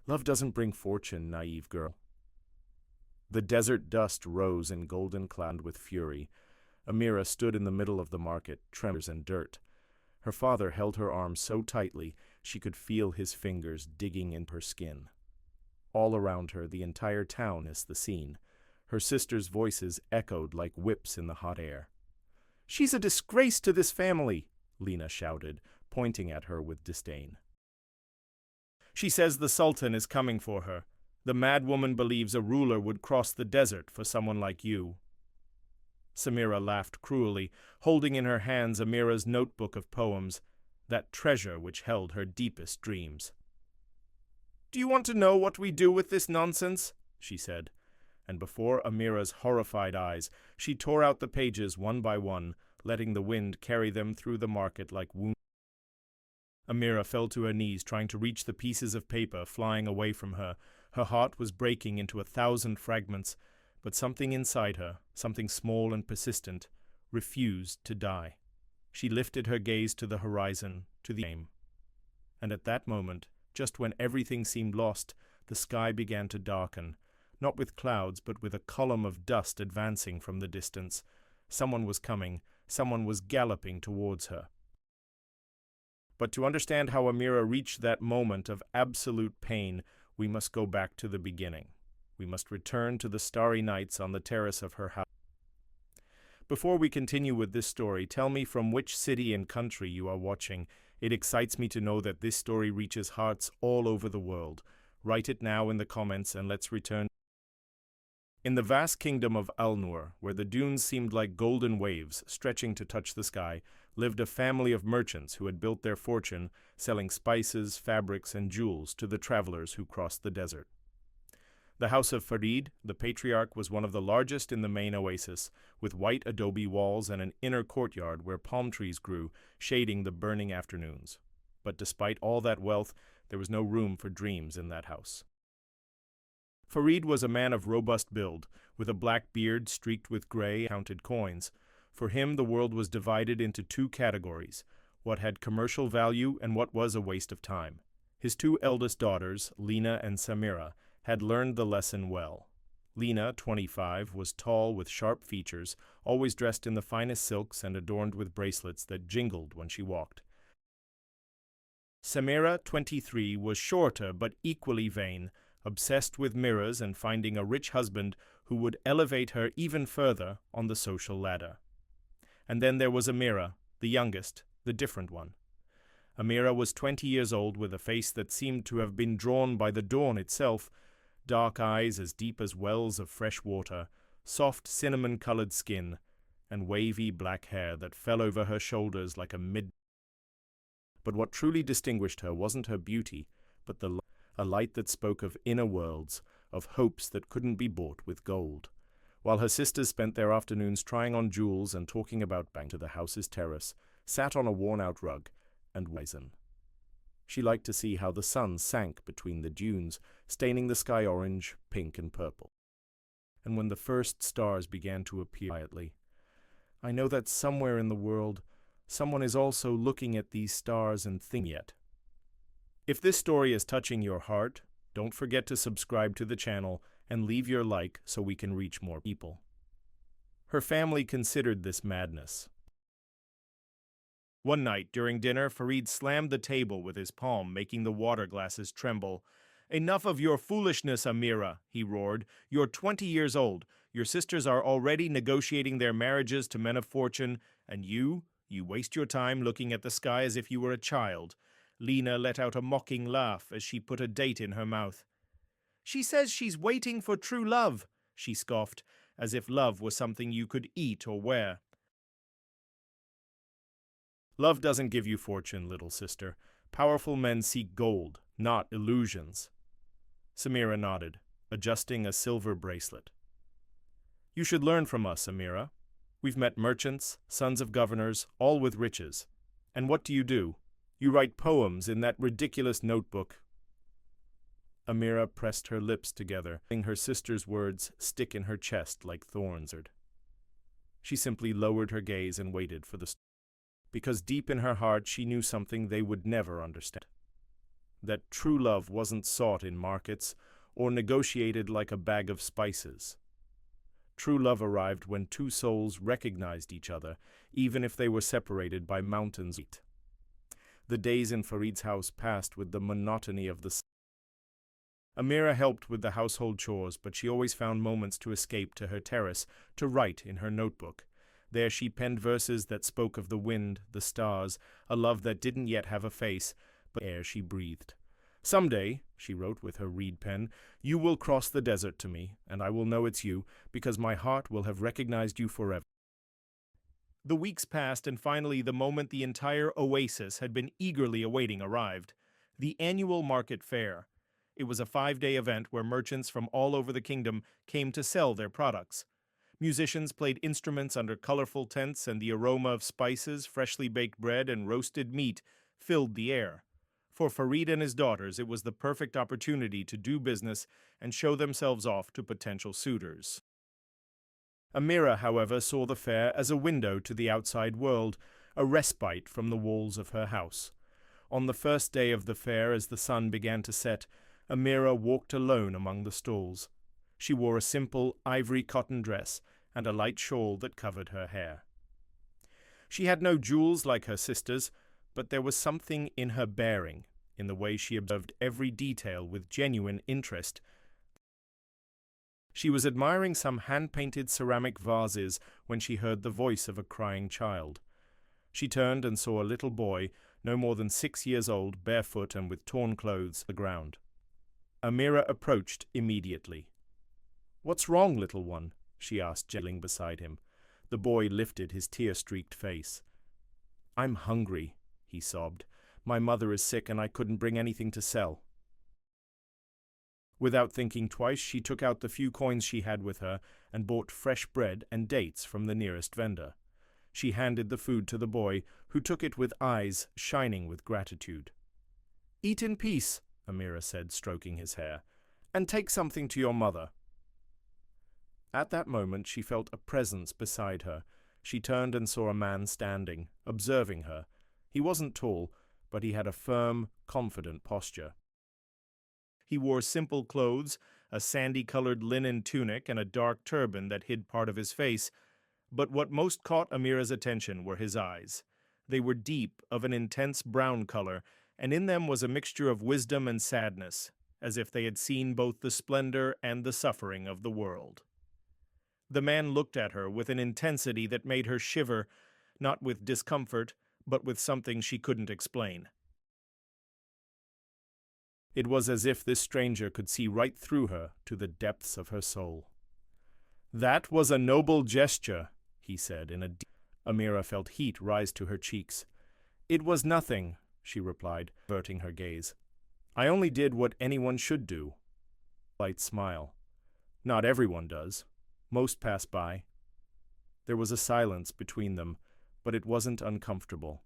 Love doesn't bring fortune, naive girl. The desert dust rose in golden cloud with fury. Amira stood in the middle of the market, tremors and dirt. Her father held her arm so tightly she could feel his fingers digging in her skin. All around her, the entire town is the scene. Her sisters' voices echoed like whips in the hot air. "She's a disgrace to this family," Lena shouted, pointing at her with disdain. "She says the Sultan is coming for her. The mad woman believes a ruler would cross the desert for someone like you." Samira laughed cruelly, holding in her hands Amira's notebook of poems, that treasure which held her deepest dreams. "Do you want to know what we do with this nonsense?" she said, and before Amira's horrified eyes, she tore out the pages one by one, letting the wind carry them through the market like wounds. Amira fell to her knees, trying to reach the pieces of paper flying away from her. Her heart was breaking into 1,000 fragments, but something inside her, something small and persistent, refused to die. She lifted her gaze to the horizon, to the aim. And at that moment, just when everything seemed lost, the sky began to darken, not with clouds, but with a column of dust advancing from the distance. Someone was coming, someone was galloping towards her. But to understand how Amira reached that moment of absolute pain, we must go back to the beginning. We must return to the starry nights on the terrace of her house. Before we continue with this story, tell me from which city and country you are watching. It excites me to know that this story reaches hearts all over the world. Write it now in the comments and let's return. In the vast kingdom of Al-Nur, where the dunes seemed like golden waves stretching to touch the sky, lived a family of merchants who had built their fortune selling spices, fabrics, and jewels to the travelers who crossed the desert. The house of Farid, the patriarch, was one of the largest in the main oasis, with white adobe walls and an inner courtyard where palm trees grew, shading the burning afternoons. But despite all that wealth, there was no room for dreams in that house. Farid was a man of robust build, with a black beard streaked with gray counted coins. For him, the world was divided into two categories, what had commercial value and what was a waste of time. His two eldest daughters, Lena and Samira, had learned the lesson well. Lena, 25, was tall with sharp features, always dressed in the finest silks and adorned with bracelets that jingled when she walked. Samira, 23, was shorter but equally vain, obsessed with mirrors and finding a rich husband who would elevate her even further on the social ladder. And then there was Amira, the youngest, the different one. Amira was 20 years old with a face that seemed to have been drawn by the dawn itself, dark eyes as deep as wells of fresh water, soft cinnamon-colored skin, and wavy black hair that fell over her shoulders like a mid. But what truly distinguished her wasn't her beauty, but a light that spoke of inner worlds, of hopes that couldn't be bought with gold. While her sisters spent their afternoons trying on jewels and talking about bank to the house's terrace, sat on a worn-out rug, and wizen. She liked to see how the sun sank between the dunes, staining the sky orange, pink, and purple. And when the first stars began to appear quietly, I know that somewhere in the world, someone is also looking at these stars and thinking yet. If this story is touching your heart, don't forget to subscribe to the channel and leave your like so we can reach more people. Her family considered this madness. One night during dinner, Farid slammed the table with his palm, making the water glasses tremble. "Enough of your foolishness, Amira," he roared. "You're 20 years old. Your sisters are already negotiating their marriages to men of fortune, and you waste your time looking at the sky as if you were a child." Lena let out a mocking laugh as she put a date in her mouth. "She says she's waiting for true love," she scoffed, as if love was something you could eat or wear. "Love doesn't give you fortune, little sister. Powerful men seek gold, not illusions." Samira nodded, adjusting a silver bracelet. "You should learn from us, Amira. We've met merchants, sons of governors, all with riches. And what do? You write poems in that ridiculous notebook." Amira pressed her lips together, letting her sister's words stick in her chest like thorns. She simply lowered her gaze and waited for the because deep in her heart she knew something they would never understand. that true love wasn't sought in markets or negotiated like a bag of spices. True love arrived when two souls recognized each other, even if they were separated by mountains. The days in Farid's house passed with the monotony of the Amira helped with the household chores, but she always found moments to escape to her terrace to write in her notebook. There she penned verses that spoke of the wind, the stars, a love that didn't yet have a face, but the air she breathed. "Someday," she wrote with her reed pen, "you will cross the desert to me, and I will know it's you, because my heart will have recognized you forever." The weeks passed, and finally the moment the entire oasis had been eagerly awaiting arrived: the annual market fair. It was a 5-day event where merchants from all over the kingdom came to sell their products. Musicians played instruments under colorful tents, and the aroma of spices, freshly baked bread, and roasted meat filled the air. For Farid and his daughters, it was the perfect opportunity to do business and show themselves off to potential suitors. Amira, however, saw the fair as a window to the outside world, a respite from the walls of her house. On the first day of the fair, as the sun began to set, Amira walked alone among the stalls. She wore a simple ivory cotton dress and a light shawl that covered her hair. She had no jewels like her sisters, but there was something in her bearing, in the way she observed every detail with genuine interest. She was admiring some hand-painted ceramic vases when she heard the voice of a crying child. She turned and saw a little boy, no more than 6 years old, barefoot and with torn clothes, on the ground. Amira approached immediately. "What's wrong, little one?" she asked, kneeling beside him. The boy lifted his tear-streaked face. "I'm hungry," he sobbed. "My mother is sick and I couldn't bring anything to sell." Without thinking twice, she took out the few coins she had with her and bought fresh bread and dates from the nearest vendor. She handed the food to the boy, who took it with eyes shining with gratitude. "Eat in peace," Amira said, stroking his hair, "and take something to your mother." At that moment she felt a presence beside her. She turned and saw a man standing, observing her. He wasn't tall, but he had a firm, confident posture. He wore simple clothes, a sandy-colored linen tunic and a dark turban that hid part of his face, but what most caught Amira's attention were his eyes. They were deep, of an intense brown color, and in them was a mixture of wisdom and sadness, as if they had seen both the splendor and the suffering of the world. The man looked at her with an intensity that made her shiver, not with discomfort, but with something she couldn't explain. It was as if this stranger could see right through her to the depths of her soul. "That was a noble gesture," he said in a deep. Amira felt heat rise to her cheeks. "It was nothing," she replied, averting her gaze. "I only did what anyone should do." Light smile. "Not everyone does. Most pass by." There was a silence between them, but it wasn't uncomfortable.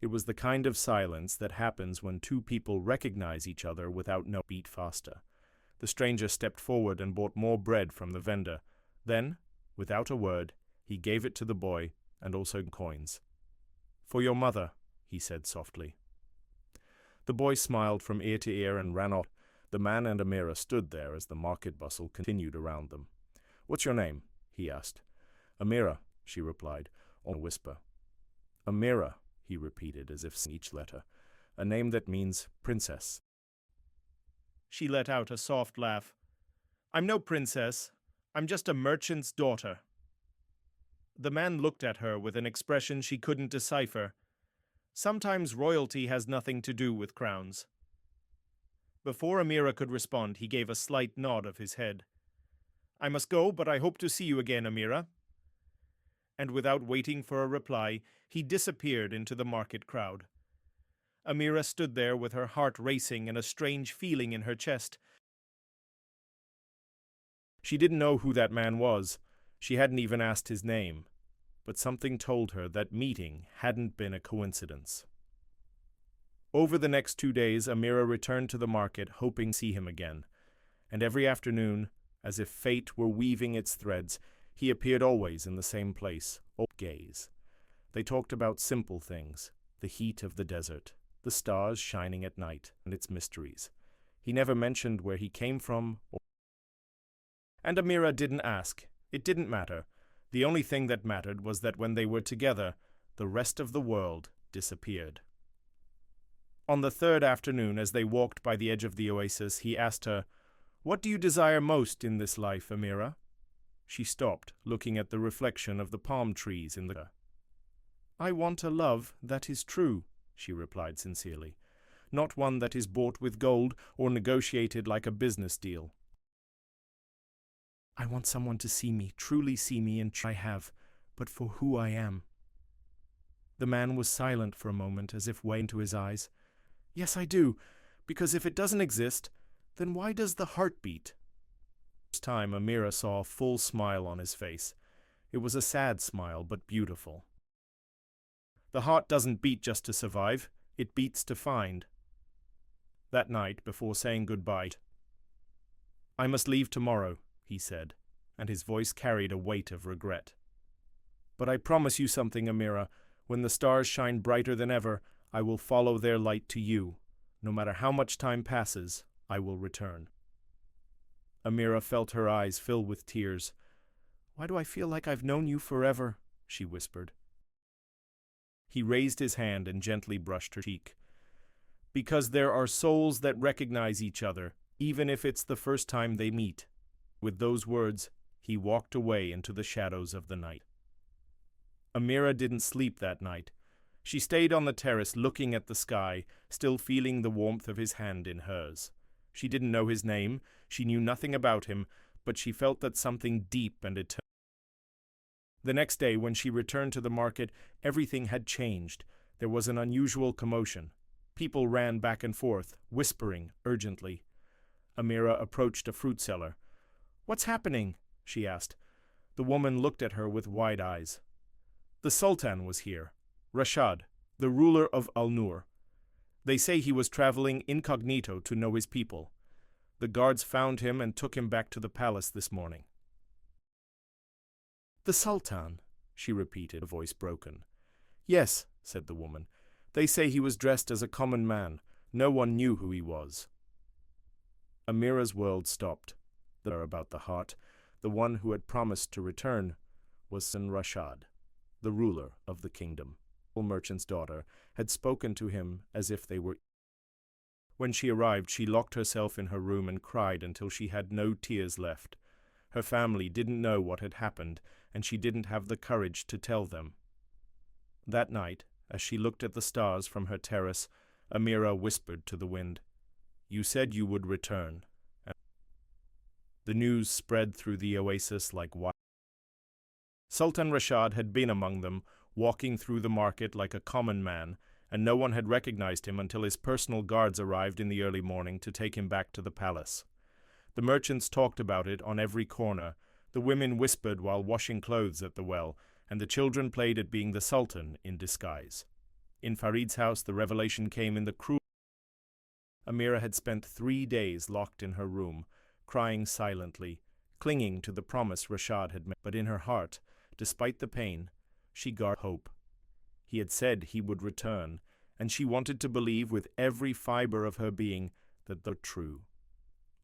It was the kind of silence that happens when two people recognize each other without no beat faster. The stranger stepped forward and bought more bread from the vendor. Then, without a word, he gave it to the boy and also coins. "For your mother," he said softly. The boy smiled from ear to ear and ran off. The man and Amira stood there as the market bustle continued around them. "What's your name?" he asked. "Amira," she replied, in a whisper. "Amira," he repeated as if in each letter, "a name that means princess." She let out a soft laugh. "I'm no princess. I'm just a merchant's daughter." The man looked at her with an expression she couldn't decipher. Sometimes royalty has nothing to do with crowns. Before Amira could respond, he gave a slight nod of his head. "I must go, but I hope to see you again, Amira." And without waiting for a reply, he disappeared into the market crowd. Amira stood there with her heart racing and a strange feeling in her chest. She didn't know who that man was. She hadn't even asked his name. But something told her that meeting hadn't been a coincidence. Over the next 2 days, Amira returned to the market, hoping to see him again. And every afternoon, as if fate were weaving its threads, he appeared always in the same place, gaze. They talked about simple things, the heat of the desert, the stars shining at night and its mysteries. He never mentioned where he came from, and Amira didn't ask. It didn't matter. The only thing that mattered was that when they were together, the rest of the world disappeared. On the third afternoon, as they walked by the edge of the oasis, he asked her, "What do you desire most in this life, Amira?" She stopped, looking at the reflection of the palm trees in the "I want a love that is true," she replied sincerely, "not one that is bought with gold or negotiated like a business deal. I want someone to see me, truly see me, and I have, but for who I am." The man was silent for a moment, as if weighing into his eyes. "Yes, I do, because if it doesn't exist, then why does the heart beat?" This time Amira saw a full smile on his face. It was a sad smile, but beautiful. "The heart doesn't beat just to survive, it beats to find." That night, before saying goodbye, "I must leave tomorrow," he said, and his voice carried a weight of regret. "But I promise you something, Amira. When the stars shine brighter than ever, I will follow their light to you. No matter how much time passes, I will return." Amira felt her eyes fill with tears. "Why do I feel like I've known you forever?" she whispered. He raised his hand and gently brushed her cheek. "Because there are souls that recognize each other, even if it's the first time they meet." With those words, he walked away into the shadows of the night. Amira didn't sleep that night. She stayed on the terrace looking at the sky, still feeling the warmth of his hand in hers. She didn't know his name, she knew nothing about him, but she felt that something deep and eternal. The next day, when she returned to the market, everything had changed. There was an unusual commotion. People ran back and forth, whispering urgently. Amira approached a fruit seller. "What's happening?" she asked. The woman looked at her with wide eyes. "The Sultan was here. Rashad, the ruler of Al-Nur. They say he was traveling incognito to know his people. The guards found him and took him back to the palace this morning." "The Sultan," she repeated, a voice broken. "Yes," said the woman. "They say he was dressed as a common man. No one knew who he was." Amira's world stopped. About the heart, the one who had promised to return, was Rashad, the ruler of the kingdom. The merchant's daughter had spoken to him as if they were. When she arrived, she locked herself in her room and cried until she had no tears left. Her family didn't know what had happened, and she didn't have the courage to tell them. That night, as she looked at the stars from her terrace, Amira whispered to the wind, "You said you would return." The news spread through the oasis like wildfire. Sultan Rashad had been among them, walking through the market like a common man, and no one had recognized him until his personal guards arrived in the early morning to take him back to the palace. The merchants talked about it on every corner, the women whispered while washing clothes at the well, and the children played at being the Sultan in disguise. In Farid's house, the revelation came in the cruel. Amira had spent 3 days locked in her room, crying silently, clinging to the promise Rashad had made. But in her heart, despite the pain, she guarded hope. He had said he would return, and she wanted to believe with every fiber of her being that they were true.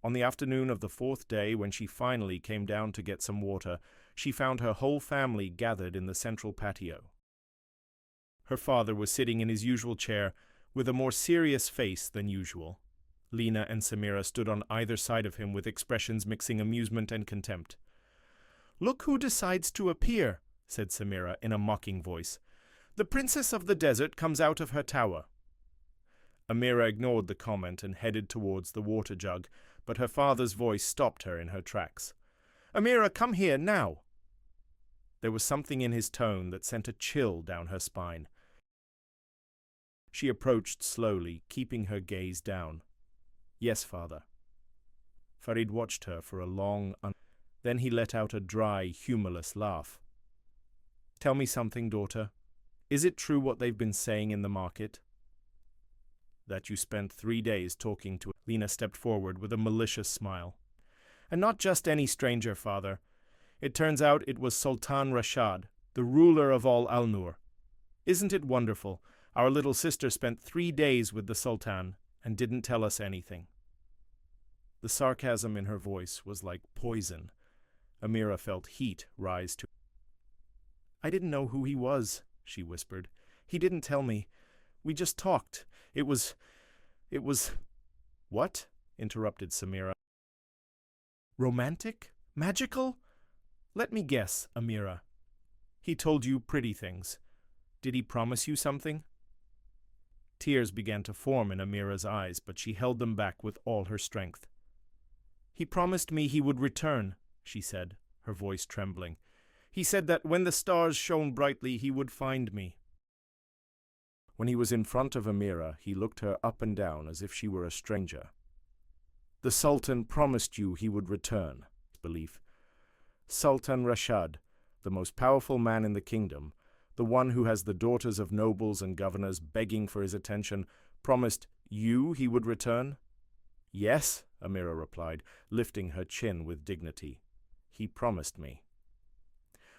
On the afternoon of the 4th day, when she finally came down to get some water, she found her whole family gathered in the central patio. Her father was sitting in his usual chair, with a more serious face than usual. Lena and Samira stood on either side of him with expressions mixing amusement and contempt. "Look who decides to appear," said Samira in a mocking voice. "The princess of the desert comes out of her tower." Amira ignored the comment and headed towards the water jug, but her father's voice stopped her in her tracks. "Amira, come here, now!" There was something in his tone that sent a chill down her spine. She approached slowly, keeping her gaze down. "Yes, father." Farid watched her for a long. Then he let out a dry, humorless laugh. "Tell me something, daughter. Is it true what they've been saying in the market?" "That you spent 3 days talking to." Lena stepped forward with a malicious smile. "And not just any stranger, father. It turns out it was Sultan Rashad, the ruler of all Al-Nur. Isn't it wonderful? Our little sister spent 3 days with the Sultan and didn't tell us anything." The sarcasm in her voice was like poison. Amira felt heat rise to. "I didn't know who he was," she whispered. "He didn't tell me. We just talked. It was... "What?" interrupted Samira. "Romantic? Magical? Let me guess, Amira. He told you pretty things. Did he promise you something?" Tears began to form in Amira's eyes, but she held them back with all her strength. "He promised me he would return," she said, her voice trembling. "He said that when the stars shone brightly, he would find me." When he was in front of Amira, he looked her up and down as if she were a stranger. "The Sultan promised you he would return," belief. "Sultan Rashad, the most powerful man in the kingdom, the one who has the daughters of nobles and governors begging for his attention, promised you he would return?" "Yes," Amira replied, lifting her chin with dignity. "He promised me."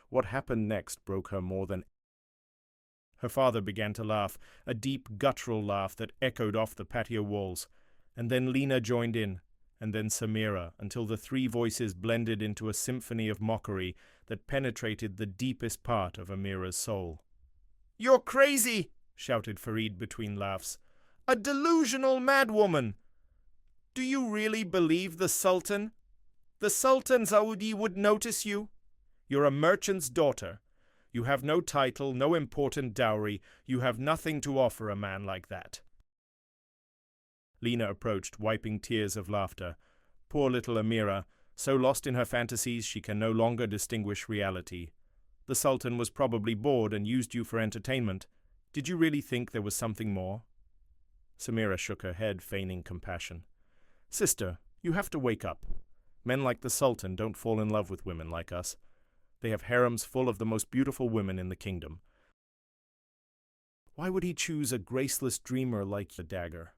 What happened next broke her more than. Her father began to laugh, a deep guttural laugh that echoed off the patio walls, and then Lena joined in, and then Samira, until the three voices blended into a symphony of mockery that penetrated the deepest part of Amira's soul. "You're crazy!" shouted Farid between laughs. "A delusional madwoman! Do you really believe the Sultan? The Sultan Saudi would notice you? You're a merchant's daughter. You have no title, no important dowry. You have nothing to offer a man like that." Lena approached, wiping tears of laughter. Poor little Amira, so lost in her fantasies she can no longer distinguish reality. The Sultan was probably bored and used you for entertainment. Did you really think there was something more? Samira shook her head, feigning compassion. "Sister, you have to wake up. Men like the Sultan don't fall in love with women like us. They have harems full of the most beautiful women in the kingdom. Why would he choose a graceless dreamer like the dagger?"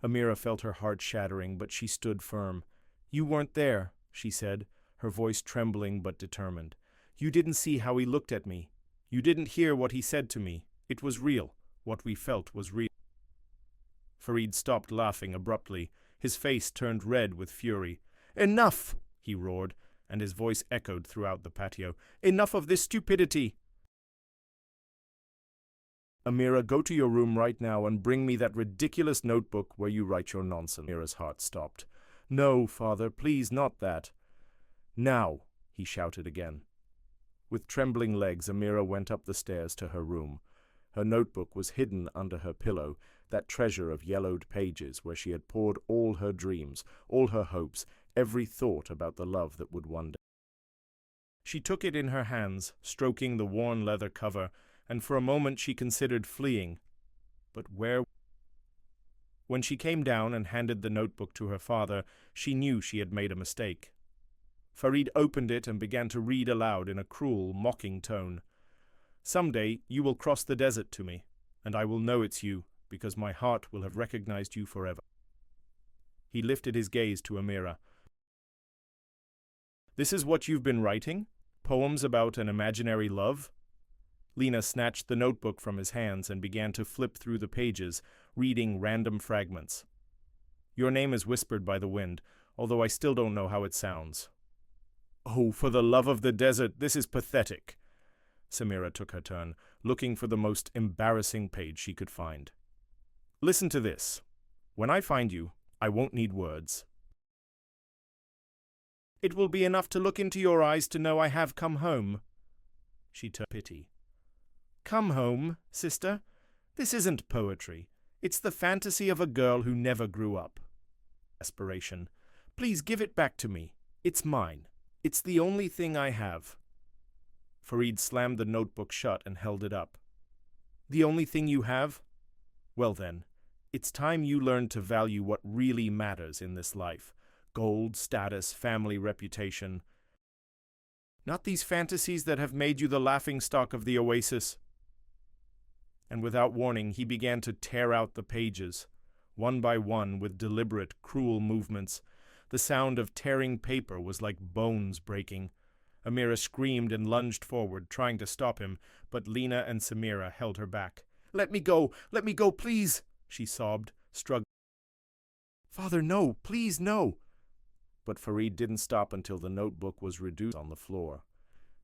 Amira felt her heart shattering, but she stood firm. "You weren't there," she said, her voice trembling but determined. "You didn't see how he looked at me. You didn't hear what he said to me. It was real. What we felt was real." Farid stopped laughing abruptly. His face turned red with fury. "Enough!" he roared, and his voice echoed throughout the patio. "Enough of this stupidity! Amira, go to your room right now and bring me that ridiculous notebook where you write your nonsense." Amira's heart stopped. "No, father, please, not that." "Now!" he shouted again. With trembling legs, Amira went up the stairs to her room. Her notebook was hidden under her pillow, that treasure of yellowed pages where she had poured all her dreams, all her hopes, every thought about the love that would one day. She took it in her hands, stroking the worn leather cover, and for a moment she considered fleeing. But where? When she came down and handed the notebook to her father, she knew she had made a mistake. Farid opened it and began to read aloud in a cruel, mocking tone. "Someday you will cross the desert to me, and I will know it's you, because my heart will have recognized you forever." He lifted his gaze to Amira. "This is what you've been writing? Poems about an imaginary love?" Lena snatched the notebook from his hands and began to flip through the pages, reading random fragments. "Your name is whispered by the wind, although I still don't know how it sounds." "Oh, for the love of the desert, this is pathetic." Samira took her turn, looking for the most embarrassing page she could find. "Listen to this. When I find you, I won't need words. It will be enough to look into your eyes to know I have come home." She took pity. "Come home, sister? This isn't poetry. It's the fantasy of a girl who never grew up. Aspiration. Please give it back to me. It's mine. It's the only thing I have." Farid slammed the notebook shut and held it up. "The only thing you have? Well then, it's time you learned to value what really matters in this life. Gold, status, family, reputation. Not these fantasies that have made you the laughingstock of the oasis." And without warning, he began to tear out the pages, one by one, with deliberate, cruel movements. The sound of tearing paper was like bones breaking. Amira screamed and lunged forward, trying to stop him, but Lena and Samira held her back. let me go, please, she sobbed, struggling. Father, no, please, no. But Farid didn't stop until the notebook was reduced on the floor.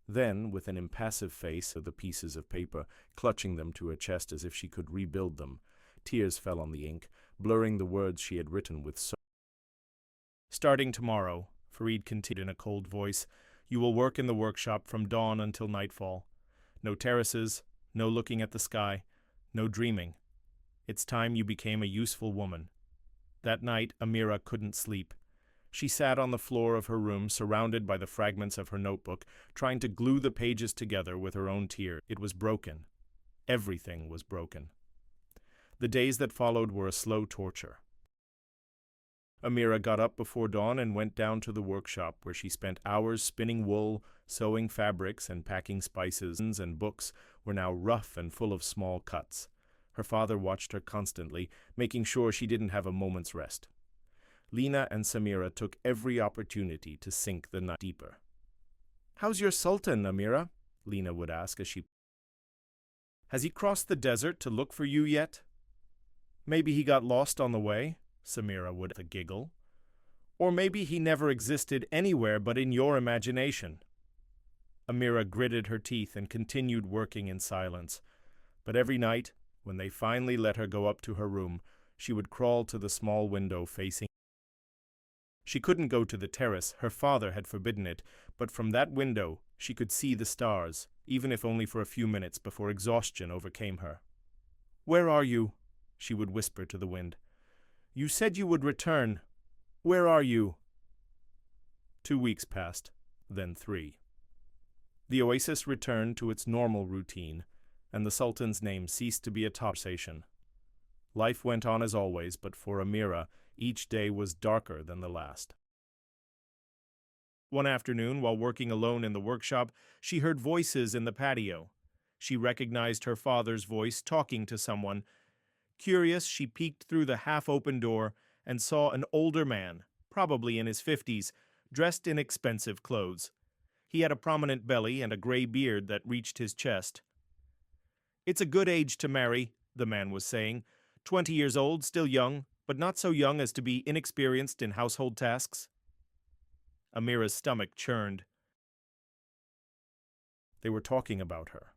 Then, with an impassive face of the pieces of paper, clutching them to her chest as if she could rebuild them, tears fell on the ink, blurring the words she had written with so. Starting tomorrow, Farid continued in a cold voice, you will work in the workshop from dawn until nightfall. No terraces, no looking at the sky, no dreaming. It's time you became a useful woman. That night, Amira couldn't sleep. She sat on the floor of her room, surrounded by the fragments of her notebook, trying to glue the pages together with her own tears. It was broken. Everything was broken. The days that followed were a slow torture. Amira got up before dawn and went down to the workshop, where she spent hours spinning wool, sewing fabrics, and packing spices, and books were now rough and full of small cuts. Her father watched her constantly, making sure she didn't have a moment's rest. Lina and Samira took every opportunity to sink the knife deeper. "How's your Sultan, Amira?" Lina would ask as she... "Has he crossed the desert to look for you yet?" "Maybe he got lost on the way," Samira would giggle. "Or maybe he never existed anywhere but in your imagination." Amira gritted her teeth and continued working in silence. But every night, when they finally let her go up to her room, she would crawl to the small window facing. She couldn't go to the terrace, her father had forbidden it, but from that window she could see the stars, even if only for a few minutes before exhaustion overcame her. "Where are you?" she would whisper to the wind. "You said you would return. Where are you?" 2 weeks passed, then 3. The oasis returned to its normal routine, and the Sultan's name ceased to be a conversation. Life went on as always, but for Amira, each day was darker than the last. One afternoon, while working alone in the workshop, she heard voices in the patio. She recognized her father's voice talking to someone. Curious, she peeked through the half-open door and saw an older man, probably in his 50s, dressed in expensive clothes. He had a prominent belly and a gray beard that reached his chest. "It's a good age to marry," the man was saying. 20 years old, still young, but not so young as to be inexperienced in household tasks. Amira's stomach churned. They were talking about her.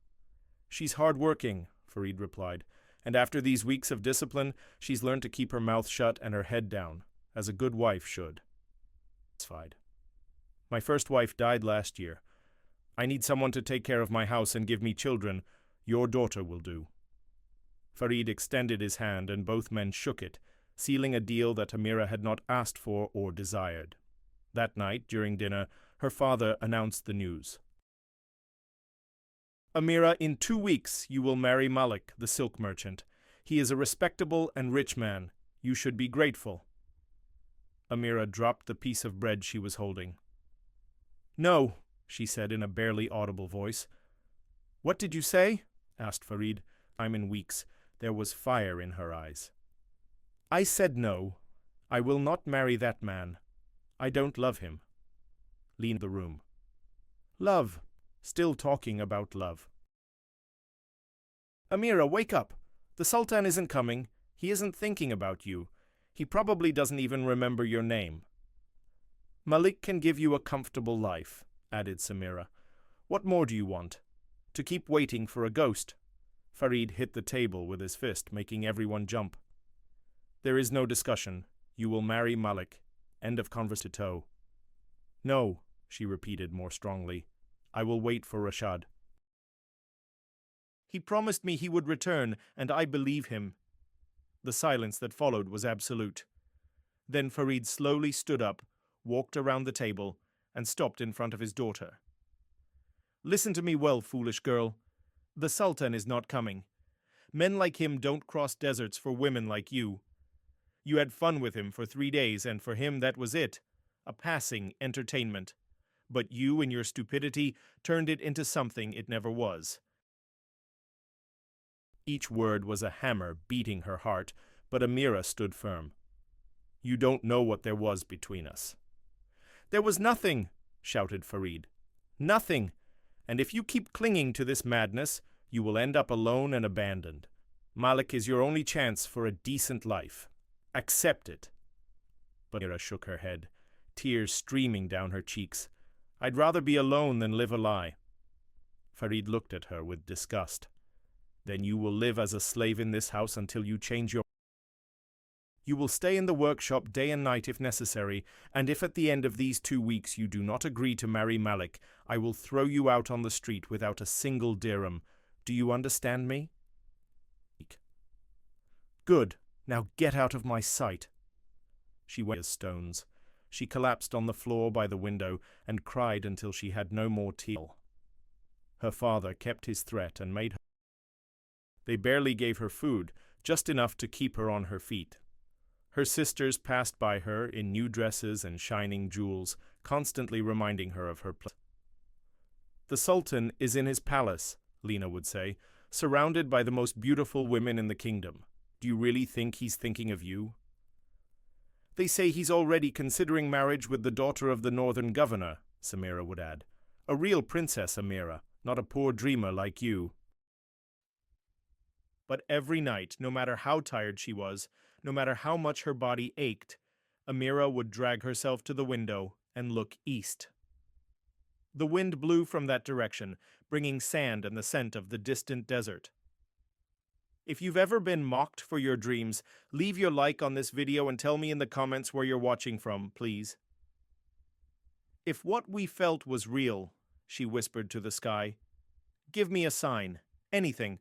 "She's hard-working," Farid replied, "and after these weeks of discipline, she's learned to keep her mouth shut and her head down, as a good wife should." "My first wife died last year. I need someone to take care of my house and give me children. Your daughter will do." Farid extended his hand and both men shook it, sealing a deal that Amira had not asked for or desired. That night, during dinner, her father announced the news. "Amira, in 2 weeks you will marry Malik, the silk merchant. He is a respectable and rich man. You should be grateful." Amira dropped the piece of bread she was holding. "No," she said in a barely audible voice. "What did you say?" asked Farid. "I'm in weeks." There was fire in her eyes. "I said no. I will not marry that man. I don't love him." Leaned the room. "Love. Still talking about love." "Amira, wake up. The Sultan isn't coming. He isn't thinking about you. He probably doesn't even remember your name." "Malik can give you a comfortable life," added Samira. "What more do you want? To keep waiting for a ghost?" Farid hit the table with his fist, making everyone jump. "There is no discussion. You will marry Malik. End of conversation." "No," she repeated more strongly. "I will wait for Rashad. He promised me he would return, and I believe him." The silence that followed was absolute. Then Farid slowly stood up, walked around the table, and stopped in front of his daughter. "Listen to me well, foolish girl. The Sultan is not coming. Men like him don't cross deserts for women like you. You had fun with him for 3 days, and for him that was it, a passing entertainment. But you, in your stupidity, turned it into something it never was." Each word was a hammer beating her heart, but Amira stood firm. "You don't know what there was between us." "There was nothing," shouted Farid. "Nothing. And if you keep clinging to this madness, you will end up alone and abandoned. Malik is your only chance for a decent life. Accept it. But Amira shook her head, tears streaming down her cheeks. I'd rather be alone than live a lie. Farid looked at her with disgust. Then you will live as a slave in this house until you change your... You will stay in the workshop day and night if necessary, and if at the end of these 2 weeks you do not agree to marry Malik, I will throw you out on the street without a single dirham. Do you understand me? Good. Now get out of my sight. She weighed as stones. She collapsed on the floor by the window and cried until she had no more tears. Her father kept his threat and made her... They barely gave her food, just enough to keep her on her feet. Her sisters passed by her in new dresses and shining jewels, constantly reminding her of her place. The Sultan is in his palace, Lena would say, surrounded by the most beautiful women in the kingdom. Do you really think he's thinking of you? They say he's already considering marriage with the daughter of the northern governor, Samira would add. A real princess, Amira, not a poor dreamer like you. But every night, no matter how tired she was, no matter how much her body ached, Amira would drag herself to the window and look east. The wind blew from that direction, bringing sand and the scent of the distant desert. If you've ever been mocked for your dreams, leave your like on this video and tell me in the comments where you're watching from, please. If what we felt was real, she whispered to the sky, give me a sign, anything.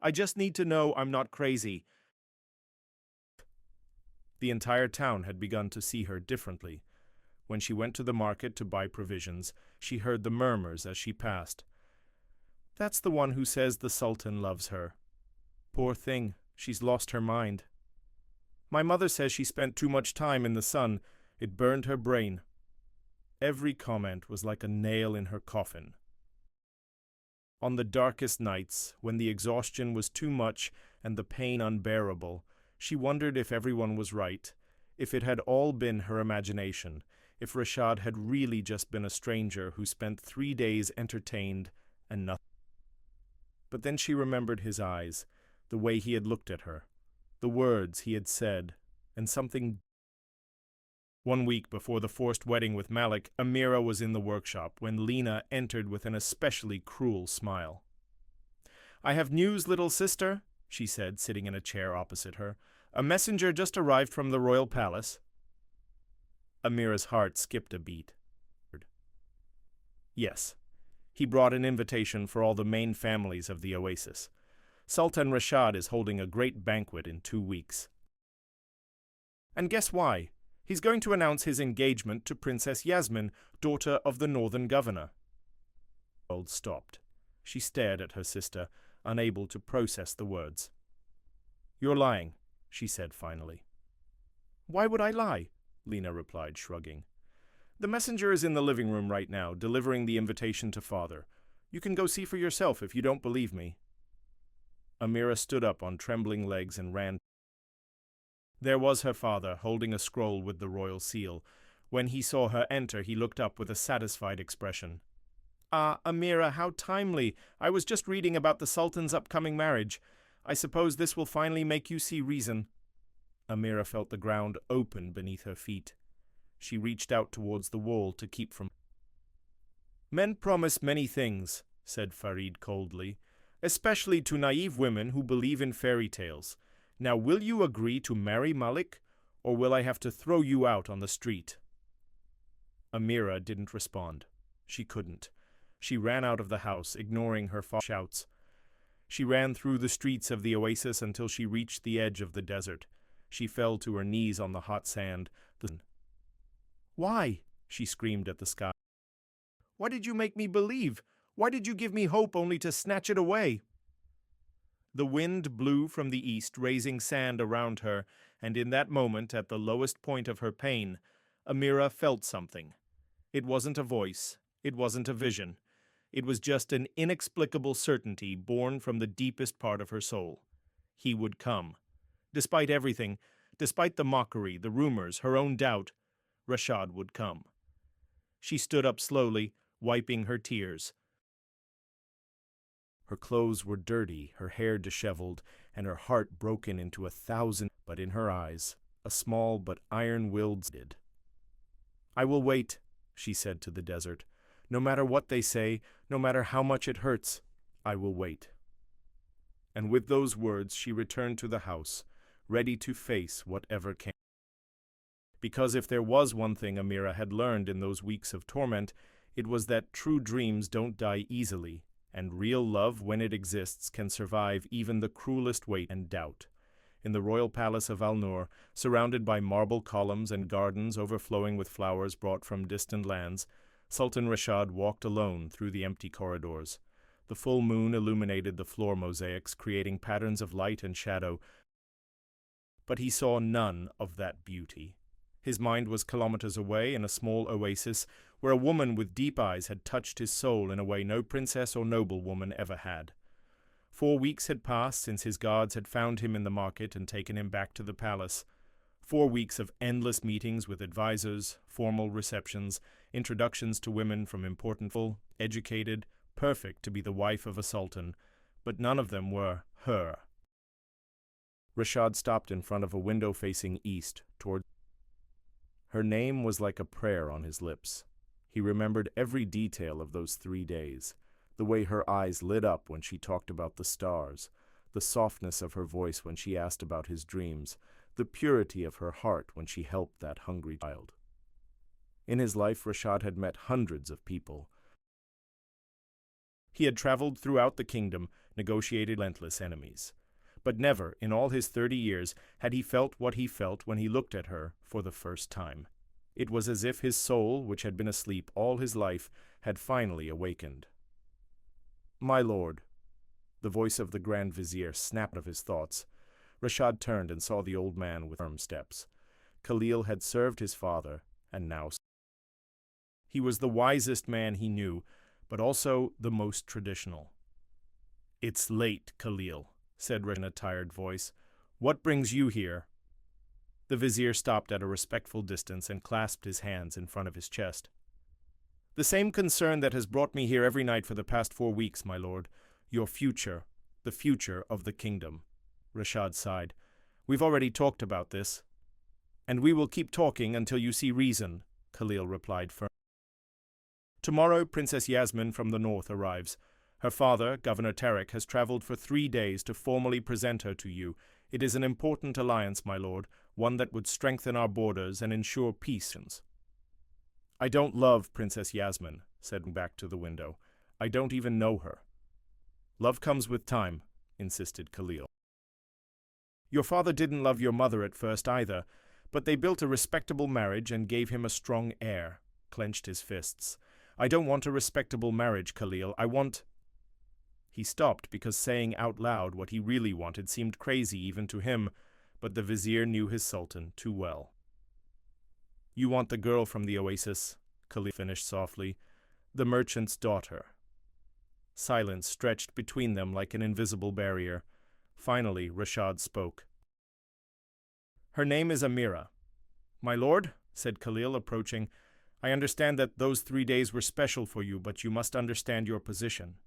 I just need to know I'm not crazy. The entire town had begun to see her differently. When she went to the market to buy provisions, she heard the murmurs as she passed. That's the one who says the Sultan loves her. Poor thing, she's lost her mind. My mother says she spent too much time in the sun. It burned her brain. Every comment was like a nail in her coffin. On the darkest nights, when the exhaustion was too much and the pain unbearable, she wondered if everyone was right, if it had all been her imagination, if Rashad had really just been a stranger who spent 3 days entertained and nothing. But then she remembered his eyes, the way he had looked at her, the words he had said, and something. 1 week before the forced wedding with Malik, Amira was in the workshop when Lena entered with an especially cruel smile. I have news, little sister, she said, sitting in a chair opposite her. A messenger just arrived from the royal palace. Amira's heart skipped a beat. Yes, he brought an invitation for all the main families of the oasis. Sultan Rashad is holding a great banquet in 2 weeks. And guess why? He's going to announce his engagement to Princess Yasmin, daughter of the northern governor. Old stopped. She stared at her sister, unable to process the words. You're lying, she said finally. Why would I lie? Lena replied, shrugging. The messenger is in the living room right now, delivering the invitation to father. You can go see for yourself if you don't believe me. Amira stood up on trembling legs and ran. There was her father, holding a scroll with the royal seal. When he saw her enter, he looked up with a satisfied expression. Ah, Amira, how timely! I was just reading about the Sultan's upcoming marriage. I suppose this will finally make you see reason. Amira felt the ground open beneath her feet. She reached out towards the wall to keep from... Men promise many things, said Farid coldly, especially to naive women who believe in fairy tales. Now will you agree to marry Malik, or will I have to throw you out on the street? Amira didn't respond. She couldn't. She ran out of the house, ignoring her father's shouts. She ran through the streets of the oasis until she reached the edge of the desert. She fell to her knees on the hot sand. Why? She screamed at the sky. Why did you make me believe? Why did you give me hope only to snatch it away? The wind blew from the east, raising sand around her, and in that moment, at the lowest point of her pain, Amira felt something. It wasn't a voice. It wasn't a vision. It was just an inexplicable certainty born from the deepest part of her soul. He would come. Despite everything, despite the mockery, the rumors, her own doubt, Rashad would come. She stood up slowly, wiping her tears. Her clothes were dirty, her hair disheveled, and her heart broken into 1,000, but in her eyes, a small but iron-willed did. "I will wait," she said to the desert. "No matter what they say, no matter how much it hurts, I will wait." And with those words she returned to the house, ready to face whatever came. Because if there was one thing Amira had learned in those weeks of torment, it was that true dreams don't die easily, and real love, when it exists, can survive even the cruelest weight and doubt. In the royal palace of Al-Nur, surrounded by marble columns and gardens overflowing with flowers brought from distant lands, Sultan Rashad walked alone through the empty corridors. The full moon illuminated the floor mosaics, creating patterns of light and shadow, but he saw none of that beauty. His mind was kilometers away in a small oasis where a woman with deep eyes had touched his soul in a way no princess or noblewoman ever had. 4 weeks had passed since his guards had found him in the market and taken him back to the palace. 4 weeks of endless meetings with advisors, formal receptions, introductions to women from important, educated, perfect to be the wife of a sultan, but none of them were her. Rashad stopped in front of a window facing east, toward. Her name was like a prayer on his lips. He remembered every detail of those 3 days, the way her eyes lit up when she talked about the stars, the softness of her voice when she asked about his dreams, the purity of her heart when she helped that hungry child. In his life, Rashad had met hundreds of people. He had traveled throughout the kingdom, negotiated relentless enemies. But never, in all his 30 years, had he felt what he felt when he looked at her for the first time. It was as if his soul, which had been asleep all his life, had finally awakened. "My lord," the voice of the Grand Vizier snapped out of his thoughts. Rashad turned and saw the old man with firm steps. Khalil had served his father, and now he was the wisest man he knew, but also the most traditional. "It's late, Khalil," said Rashad in a tired voice. "What brings you here?" The vizier stopped at a respectful distance and clasped his hands in front of his chest. "The same concern that has brought me here every night for the past 4 weeks, my lord. Your future, the future of the kingdom." Rashad sighed. "We've already talked about this." "And we will keep talking until you see reason," Khalil replied firmly. "Tomorrow Princess Yasmin from the north arrives. Her father, Governor Tarek, has traveled for 3 days to formally present her to you. It is an important alliance, my lord, one that would strengthen our borders and ensure peace." "I don't love Princess Yasmin," said back to the window. "I don't even know her." "Love comes with time," insisted Khalil. "Your father didn't love your mother at first either, but they built a respectable marriage and gave him a strong heir," clenched his fists. "I don't want a respectable marriage, Khalil. I want—" He stopped because saying out loud what he really wanted seemed crazy even to him, but the vizier knew his sultan too well. "You want the girl from the oasis," Khalil finished softly, "the merchant's daughter." Silence stretched between them like an invisible barrier. Finally, Rashad spoke. "Her name is Amira." "My lord," said Khalil, approaching, "I understand that those 3 days were special for you, but you must understand your position.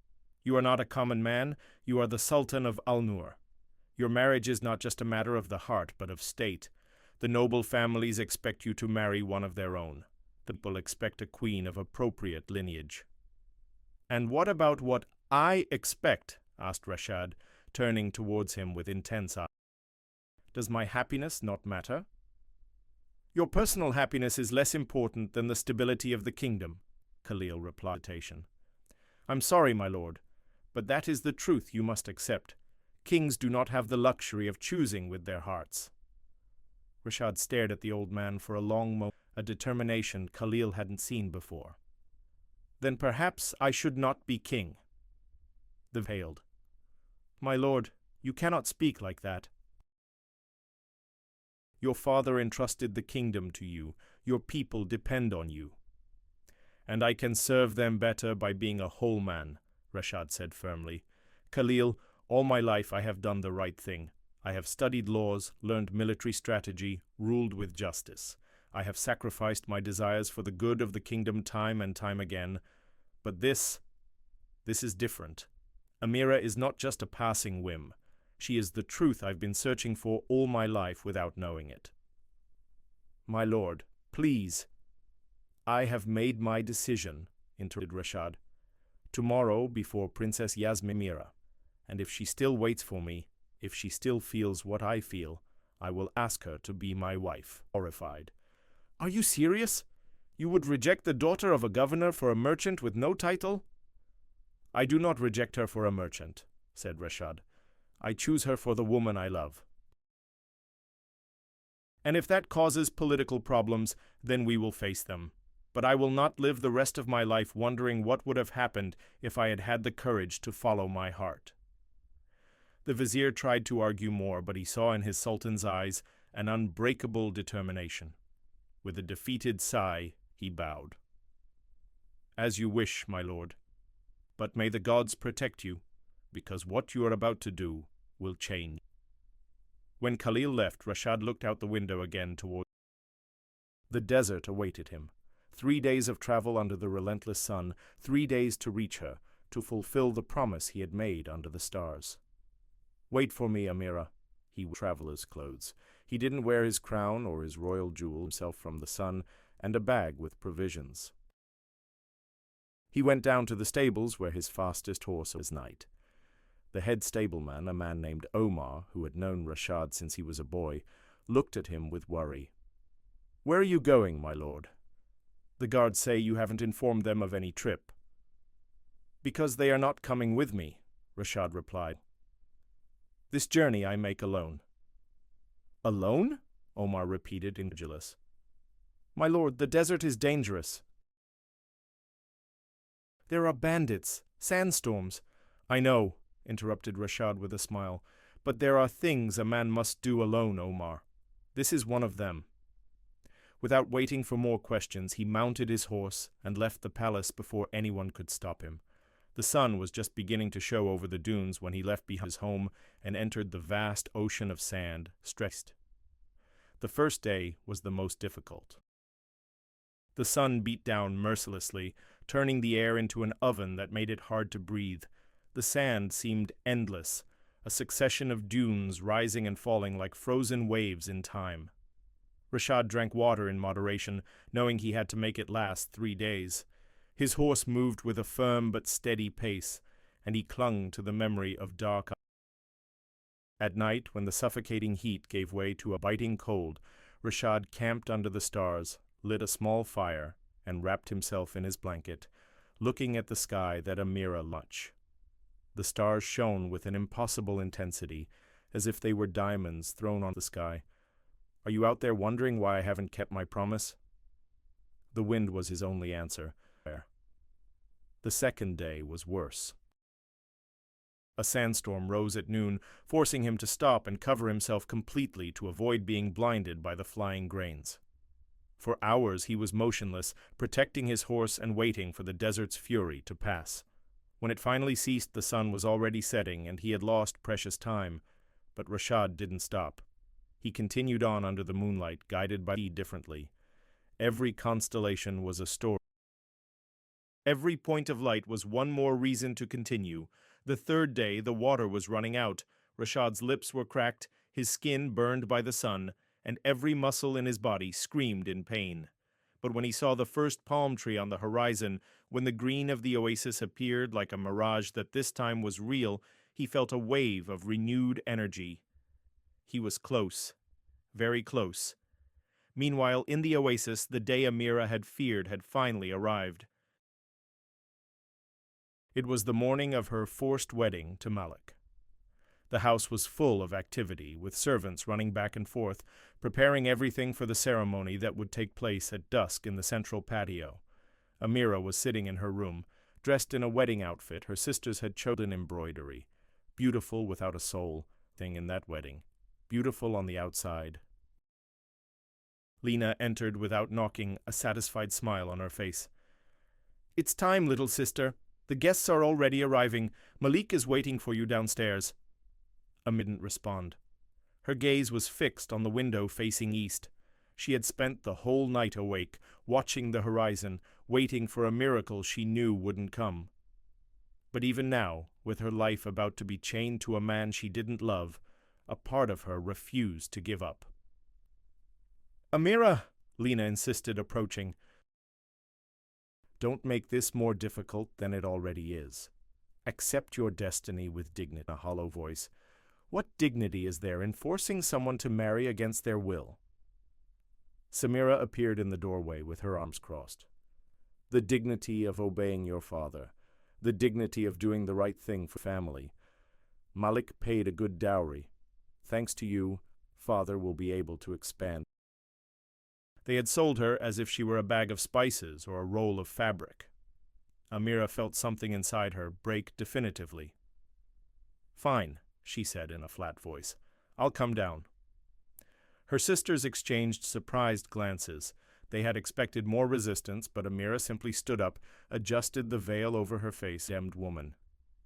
You are not a common man, you are the Sultan of Al-Nur. Your marriage is not just a matter of the heart, but of state. The noble families expect you to marry one of their own. The people expect a queen of appropriate lineage." "And what about what I expect?" asked Rashad, turning towards him with intense eyes. "Does my happiness not matter?" "Your personal happiness is less important than the stability of the kingdom," Khalil replied. "I'm sorry, my lord, but that is the truth you must accept. Kings do not have the luxury of choosing with their hearts." Rashad stared at the old man for a long moment, a determination Khalil hadn't seen before. "Then perhaps I should not be king." The hailed. "My lord, you cannot speak like that. Your father entrusted the kingdom to you. Your people depend on you." "And I can serve them better by being a whole man," Rashad said firmly. "Khalil, all my life I have done the right thing. I have studied laws, learned military strategy, ruled with justice. I have sacrificed my desires for the good of the kingdom time and time again. But this is different. Amira is not just a passing whim. She is the truth I've been searching for all my life without knowing it. My lord, please. I have made my decision, interrupted Rashad. Tomorrow before Princess Yasmira, and if she still waits for me, if she still feels what I feel, I will ask her to be my wife. Horrified. Are you serious? You would reject the daughter of a governor for a merchant with no title? I do not reject her for a merchant, said Rashad. I choose her for the woman I love. And if that causes political problems, then we will face them. But I will not live the rest of my life wondering what would have happened if I had had the courage to follow my heart. The vizier tried to argue more, but he saw in his sultan's eyes an unbreakable determination. With a defeated sigh, he bowed. As you wish, my lord. But may the gods protect you, because what you are about to do will change. When Khalil left, Rashad looked out the window again toward the desert awaited him. 3 days of travel under the relentless sun, 3 days to reach her, to fulfill the promise he had made under the stars. Wait for me, Amira. He wore traveler's clothes. He didn't wear his crown or his royal jewel himself from the sun, and a bag with provisions. He went down to the stables where his fastest horse was night. The head stableman, a man named Omar, who had known Rashad since he was a boy, looked at him with worry. Where are you going, my lord? The guards say you haven't informed them of any trip. Because they are not coming with me, Rashad replied. This journey I make alone. Alone? Omar repeated, incredulous. My lord, the desert is dangerous. There are bandits, sandstorms. I know, interrupted Rashad with a smile, but there are things a man must do alone, Omar. This is one of them. Without waiting for more questions, he mounted his horse and left the palace before anyone could stop him. The sun was just beginning to show over the dunes when he left behind his home and entered the vast ocean of sand, stretched. The first day was the most difficult. The sun beat down mercilessly, turning the air into an oven that made it hard to breathe. The sand seemed endless, a succession of dunes rising and falling like frozen waves in time. Rashad drank water in moderation, knowing he had to make it last 3 days. His horse moved with a firm but steady pace, and he clung to the memory of dark hours. At night, when the suffocating heat gave way to a biting cold, Rashad camped under the stars, lit a small fire, and wrapped himself in his blanket, looking at the sky that Amira much. The stars shone with an impossible intensity, as if they were diamonds thrown on the sky. Are you out there wondering why I haven't kept my promise? The wind was his only answer. The second day was worse. A sandstorm rose at noon, forcing him to stop and cover himself completely to avoid being blinded by the flying grains. For hours he was motionless, protecting his horse and waiting for the desert's fury to pass. When it finally ceased, the sun was already setting and he had lost precious time. But Rashad didn't stop. He continued on under the moonlight, guided by differently. Every constellation was a story. Every point of light was one more reason to continue. The third day, the water was running out. Rashad's lips were cracked, his skin burned by the sun, and every muscle in his body screamed in pain. But when he saw the first palm tree on the horizon, when the green of the oasis appeared like a mirage that this time was real, he felt a wave of renewed energy. He was close, very close. Meanwhile, in the oasis, the day Amira had feared had finally arrived. It was the morning of her forced wedding to Malik. The house was full of activity, with servants running back and forth, preparing everything for the ceremony that would take place at dusk in the central patio. Amira was sitting in her room, dressed in a wedding outfit her sisters had chosen embroidery, beautiful without a soul, thing in that wedding, beautiful on the outside. Lena entered without knocking, a satisfied smile on her face. "It's time, little sister. The guests are already arriving. Malik is waiting for you downstairs." Amira didn't respond. Her gaze was fixed on the window facing east. She had spent the whole night awake, watching the horizon, waiting for a miracle she knew wouldn't come. But even now, with her life about to be chained to a man she didn't love, a part of her refused to give up. "Amira," Lena insisted, approaching. "Don't make this more difficult than it already is. Accept your destiny with dignity," a hollow voice. "What dignity is there in forcing someone to marry against their will?" Samira appeared in the doorway with her arms crossed. "The dignity of obeying your father. The dignity of doing the right thing for family. Malik paid a good dowry. Thanks to you, father will be able to expand." They had sold her as if she were a bag of spices or a roll of fabric. Amira felt something inside her break definitively. "Fine," she said in a flat voice. "I'll come down." Her sisters exchanged surprised glances. They had expected more resistance, but Amira simply stood up, adjusted the veil over her face. Condemned woman.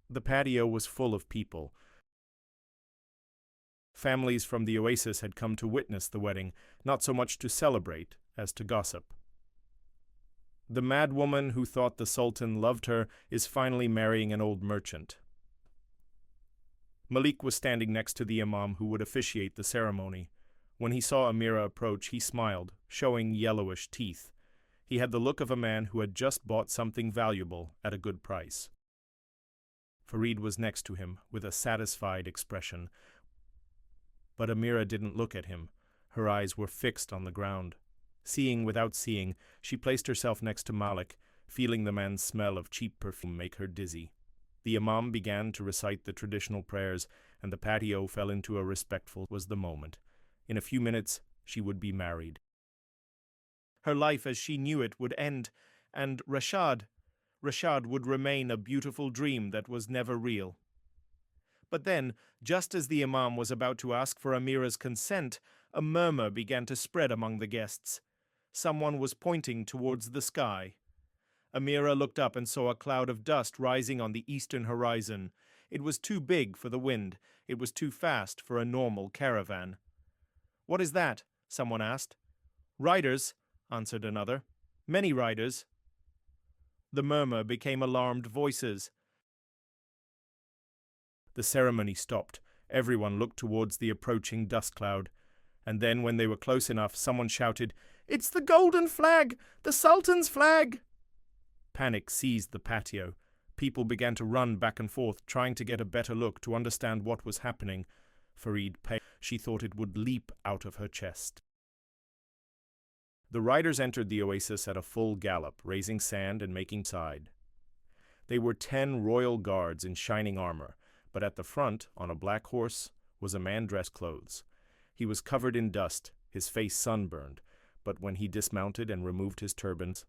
The patio was full of people. Families from the oasis had come to witness the wedding, not so much to celebrate as to gossip. "The mad woman who thought the Sultan loved her is finally marrying an old merchant." Malik was standing next to the imam who would officiate the ceremony. When he saw Amira approach, he smiled, showing yellowish teeth. He had the look of a man who had just bought something valuable at a good price. Farid was next to him, with a satisfied expression. But Amira didn't look at him. Her eyes were fixed on the ground. Seeing without seeing, she placed herself next to Malik, feeling the man's smell of cheap perfume make her dizzy. The imam began to recite the traditional prayers, and the patio fell into a respectful was the moment. In a few minutes, she would be married. Her life as she knew it would end, and Rashad would remain a beautiful dream that was never real. But then, just as the imam was about to ask for Amira's consent, a murmur began to spread among the guests. Someone was pointing towards the sky. Amira looked up and saw a cloud of dust rising on the eastern horizon. It was too big for the wind. It was too fast for a normal caravan. "What is that?" someone asked. "Riders," answered another. "Many riders." The murmur became alarmed voices. The ceremony stopped. Everyone looked towards the approaching dust cloud. And then, when they were close enough, someone shouted, "It's the golden flag! The Sultan's flag!" Panic seized the patio. People began to run back and forth, trying to get a better look to understand what was happening. Farid paled. She thought it would leap out of her chest. The riders entered the oasis at a full gallop, raising sand and making side. They were 10 royal guards in shining armor, but at the front, on a black horse, was a man dressed clothes. He was covered in dust, his face sunburned, but when he dismounted and removed his turbans,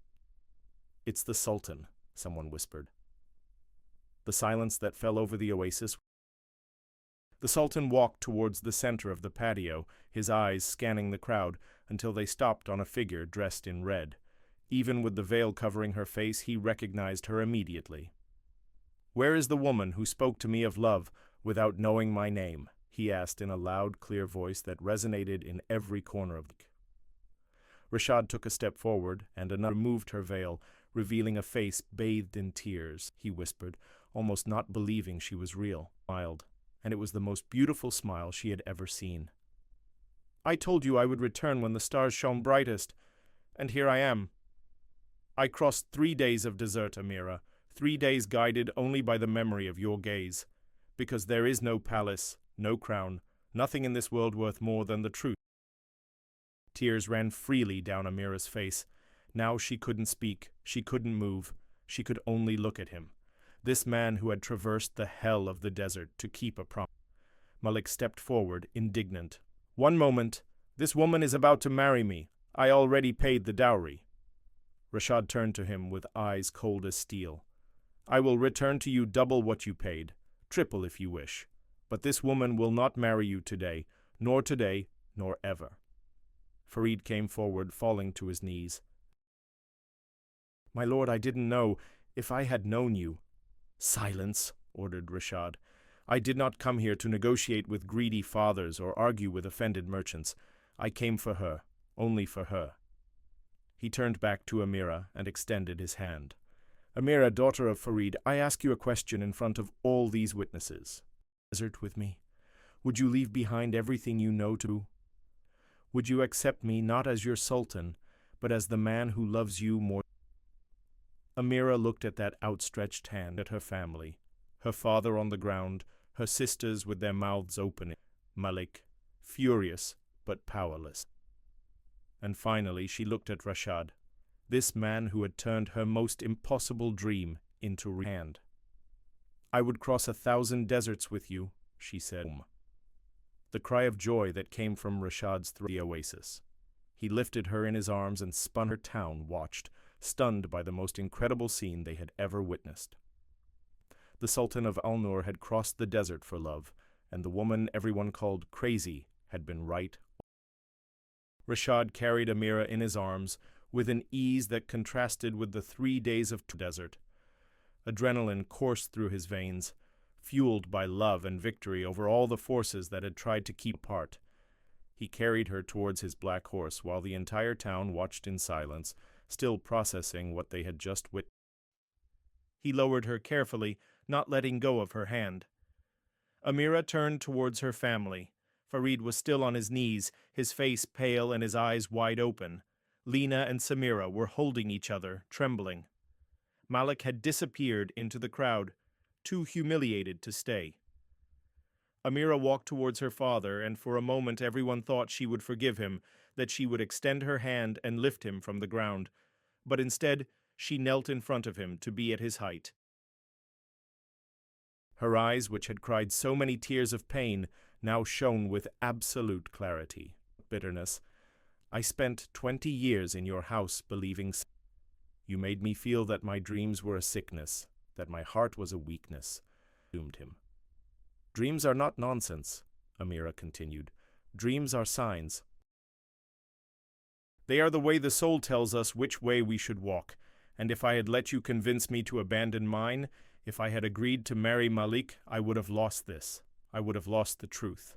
"It's the Sultan," someone whispered. The silence that fell over the oasis. The Sultan walked towards the center of the patio, his eyes scanning the crowd, until they stopped on a figure dressed in red. Even with the veil covering her face, he recognized her immediately. "Where is the woman who spoke to me of love without knowing my name?" he asked in a loud, clear voice that resonated in every corner of the room. Rashad took a step forward, and another removed her veil, revealing a face bathed in tears. He whispered, almost not believing she was real. Smiled, and it was the most beautiful smile she had ever seen. "I told you I would return when the stars shone brightest, and here I am. I crossed 3 days of desert, Amira, 3 days guided only by the memory of your gaze, because there is no palace, no crown, nothing in this world worth more than the truth." Tears ran freely down Amira's face. Now she couldn't speak, she couldn't move, she could only look at him. This man who had traversed the hell of the desert to keep a promise. Malik stepped forward, indignant. "One moment. This woman is about to marry me. I already paid the dowry." Rashad turned to him with eyes cold as steel. "I will return to you double what you paid, triple if you wish. But this woman will not marry you today, nor ever." Farid came forward, falling to his knees. "My lord, I didn't know. If I had known you—" "Silence," ordered Rashad. "I did not come here to negotiate with greedy fathers or argue with offended merchants. I came for her, only for her." He turned back to Amira and extended his hand. Amira, daughter of Farid, I ask you a question in front of all these witnesses. Desert with me? Would you leave behind everything you know to? Would you accept me not as your sultan, but as the man who loves you more? Amira looked at that outstretched hand at her family, her father on the ground, her sisters with their mouths open, Malik, furious but powerless. And finally she looked at Rashad, this man who had turned her most impossible dream into reality. I would cross 1,000 deserts with you, she said. The cry of joy that came from Rashad's through the oasis. He lifted her in his arms and spun her town watched, stunned by the most incredible scene they had ever witnessed. The Sultan of Al-Nur had crossed the desert for love, and the woman everyone called crazy had been right. Rashad carried Amira in his arms with an ease that contrasted with the 3 days of desert. Adrenaline coursed through his veins, fueled by love and victory over all the forces that had tried to keep apart. He carried her towards his black horse while the entire town watched in silence, still processing what they had just witnessed. He lowered her carefully, not letting go of her hand. Amira turned towards her family. Farid was still on his knees, his face pale and his eyes wide open. Lena and Samira were holding each other, trembling. Malik had disappeared into the crowd, too humiliated to stay. Amira walked towards her father, and for a moment everyone thought she would forgive him, that she would extend her hand and lift him from the ground. But instead, she knelt in front of him to be at his height. Her eyes, which had cried so many tears of pain, now shone with absolute clarity. Bitterness. I spent 20 years in your house believing. You made me feel that my dreams were a sickness, that my heart was a weakness. Doomed him. Dreams are not nonsense, Amira continued. Dreams are signs. They are the way the soul tells us which way we should walk, and if I had let you convince me to abandon mine, if I had agreed to marry Malik, I would have lost this. I would have lost the truth.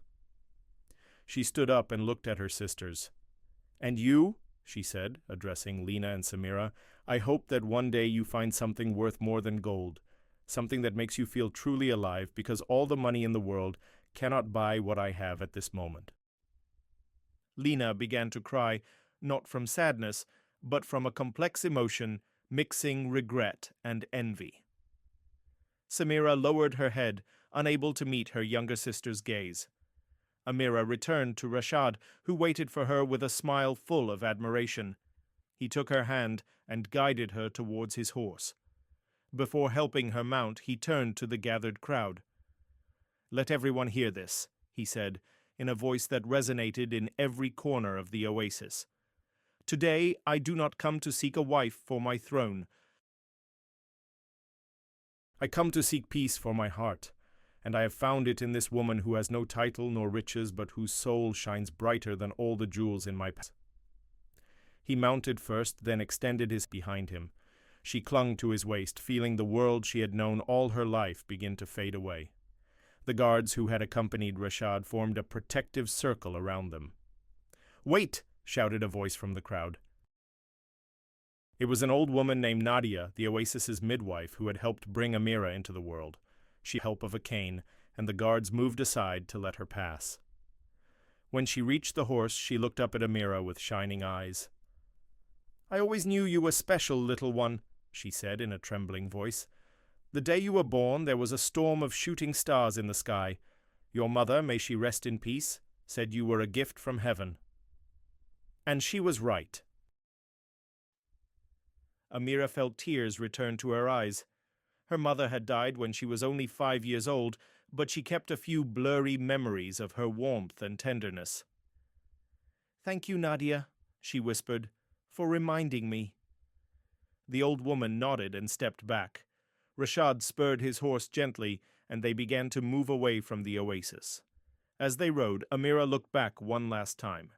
She stood up and looked at her sisters. And you, she said, addressing Lena and Samira, I hope that one day you find something worth more than gold, something that makes you feel truly alive, because all the money in the world cannot buy what I have at this moment. Lena began to cry, not from sadness, but from a complex emotion mixing regret and envy. Samira lowered her head, unable to meet her younger sister's gaze. Amira returned to Rashad, who waited for her with a smile full of admiration. He took her hand and guided her towards his horse. Before helping her mount, he turned to the gathered crowd. Let everyone hear this, he said, in a voice that resonated in every corner of the oasis. Today I do not come to seek a wife for my throne. I come to seek peace for my heart, and I have found it in this woman who has no title nor riches, but whose soul shines brighter than all the jewels in my palace. He mounted first, then extended his behind him. She clung to his waist, feeling the world she had known all her life begin to fade away. The guards who had accompanied Rashad formed a protective circle around them. "Wait!" shouted a voice from the crowd. It was an old woman named Nadia, the oasis's midwife, who had helped bring Amira into the world. She had the help of a cane, and the guards moved aside to let her pass. When she reached the horse, she looked up at Amira with shining eyes. "I always knew you were special, little one," she said in a trembling voice. "The day you were born, there was a storm of shooting stars in the sky. Your mother, may she rest in peace, said you were a gift from heaven." And she was right. Amira felt tears return to her eyes. Her mother had died when she was only 5 years old, but she kept a few blurry memories of her warmth and tenderness. "Thank you, Nadia," she whispered, "for reminding me." The old woman nodded and stepped back. Rashad spurred his horse gently, and they began to move away from the oasis. As they rode, Amira looked back one last time.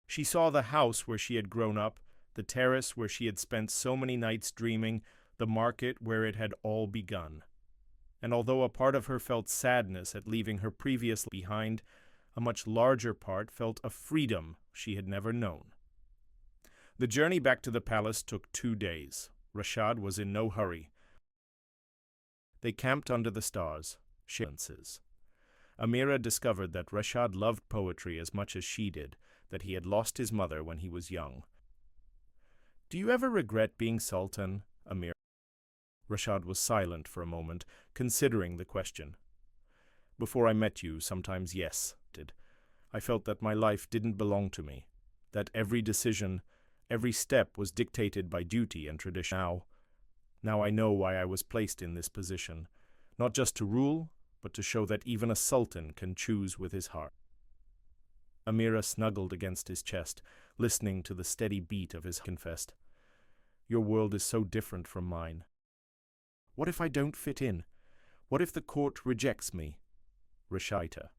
She saw the house where she had grown up, the terrace where she had spent so many nights dreaming, the market where it had all begun. And although a part of her felt sadness at leaving her previous behind, a much larger part felt a freedom she had never known. The journey back to the palace took 2 days. Rashad was in no hurry. They camped under the stars. Amira discovered that Rashad loved poetry as much as she did, that he had lost his mother when he was young. "Do you ever regret being Sultan, Amira?" Rashad was silent for a moment, considering the question. "Before I met you, sometimes yes. I felt that my life didn't belong to me, that every decision, every step was dictated by duty and tradition. Now I know why I was placed in this position, not just to rule, but to show that even a sultan can choose with his heart." Amira snuggled against his chest, listening to the steady beat of his confessed. "Your world is so different from mine. What if I don't fit in? What if the court rejects me?" Rashida.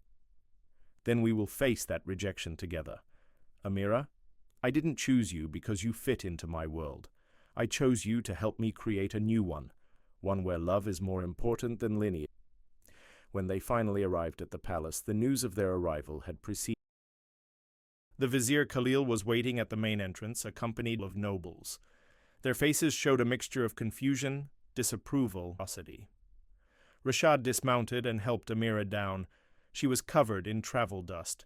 "Then we will face that rejection together. Amira, I didn't choose you because you fit into my world. I chose you to help me create a new one where love is more important than lineage." When they finally arrived at the palace, the news of their arrival had preceded. The vizier Khalil was waiting at the main entrance, accompanied of nobles. Their faces showed a mixture of confusion, disapproval, and curiosity. Rashad dismounted and helped Amira down. She was covered in travel dust.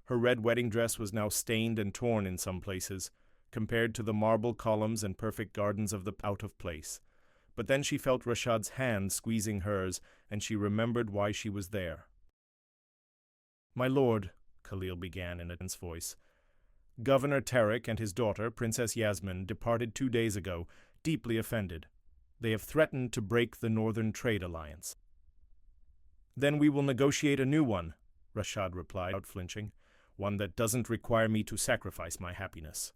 Her red wedding dress was now stained and torn in some places, compared to the marble columns and perfect gardens of the out of place. But then she felt Rashad's hand squeezing hers, and she remembered why she was there. "My lord," Khalil began in a tense voice, "Governor Tariq and his daughter, Princess Yasmin, departed 2 days ago, deeply offended. They have threatened to break the Northern Trade Alliance." "Then we will negotiate a new one," Rashad replied without flinching, "one that doesn't require me to sacrifice my happiness."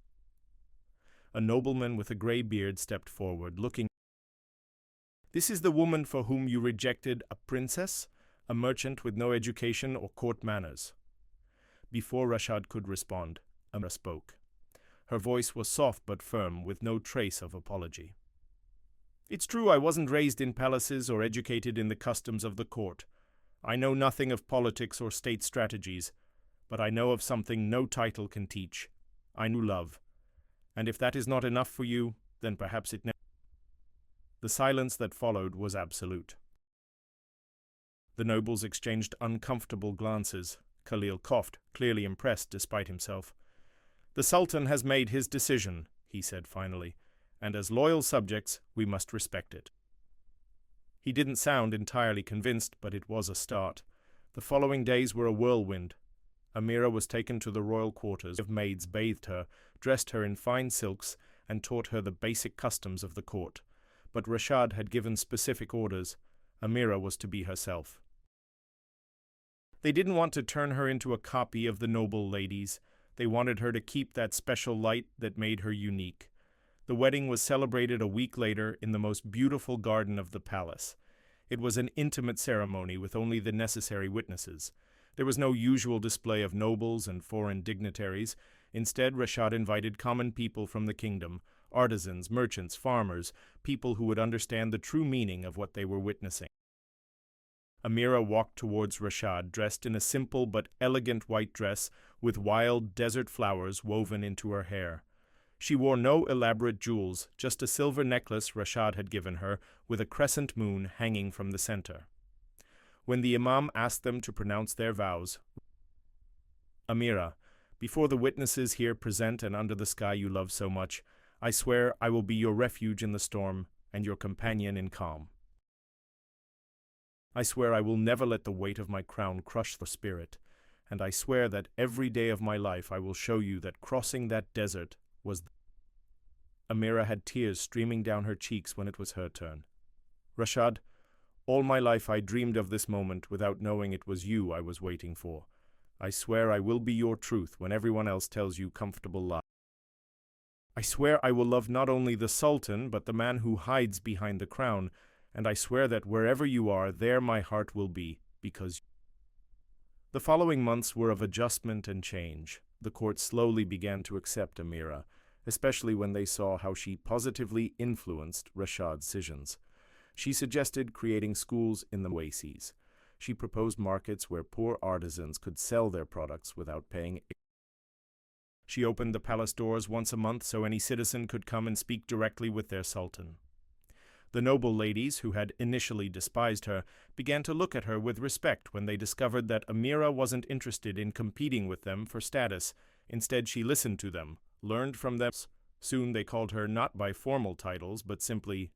A nobleman with a gray beard stepped forward, looking. "This is the woman for whom you rejected a princess, a merchant with no education or court manners." Before Rashad could respond, Amira spoke. Her voice was soft but firm, with no trace of apology. "It's true I wasn't raised in palaces or educated in the customs of the court. I know nothing of politics or state strategies, but I know of something no title can teach. I knew love. And if that is not enough for you, then perhaps it never." The silence that followed was absolute. The nobles exchanged uncomfortable glances. Khalil coughed, clearly impressed despite himself. "The Sultan has made his decision," he said finally, "and as loyal subjects, we must respect it." He didn't sound entirely convinced, but it was a start. The following days were a whirlwind. Amira was taken to the royal quarters. Maids bathed her, dressed her in fine silks, and taught her the basic customs of the court. But Rashad had given specific orders. Amira was to be herself. They didn't want to turn her into a copy of the noble ladies. They wanted her to keep that special light that made her unique. The wedding was celebrated a week later in the most beautiful garden of the palace. It was an intimate ceremony with only the necessary witnesses. There was no usual display of nobles and foreign dignitaries. Instead, Rashad invited common people from the kingdom, artisans, merchants, farmers, people who would understand the true meaning of what they were witnessing. Amira walked towards Rashad, dressed in a simple but elegant white dress with wild desert flowers woven into her hair. She wore no elaborate jewels, just a silver necklace Rashad had given her, with a crescent moon hanging from the center. When the imam asked them to pronounce their vows, "Amira, before the witnesses here present and under the sky you love so much, I swear I will be your refuge in the storm and your companion in calm. I swear I will never let the weight of my crown crush the spirit, and I swear that every day of my life I will show you that crossing that desert was..." Amira had tears streaming down her cheeks when it was her turn. "Rashad, all my life I dreamed of this moment without knowing it was you I was waiting for. I swear I will be your truth when everyone else tells you comfortable lies. I swear I will love not only the Sultan, but the man who hides behind the crown, and I swear that wherever you are, there my heart will be, because..." The following months were of adjustment and change. The court slowly began to accept Amira, especially when they saw how she positively influenced Rashad's decisions. She suggested creating schools in the oases. She proposed markets where poor artisans could sell their products without paying. She opened the palace doors once a month so any citizen could come and speak directly with their sultan. The noble ladies, who had initially despised her, began to look at her with respect when they discovered that Amira wasn't interested in competing with them for status. Instead, she listened to them, learned from them. Soon they called her not by formal titles, but simply.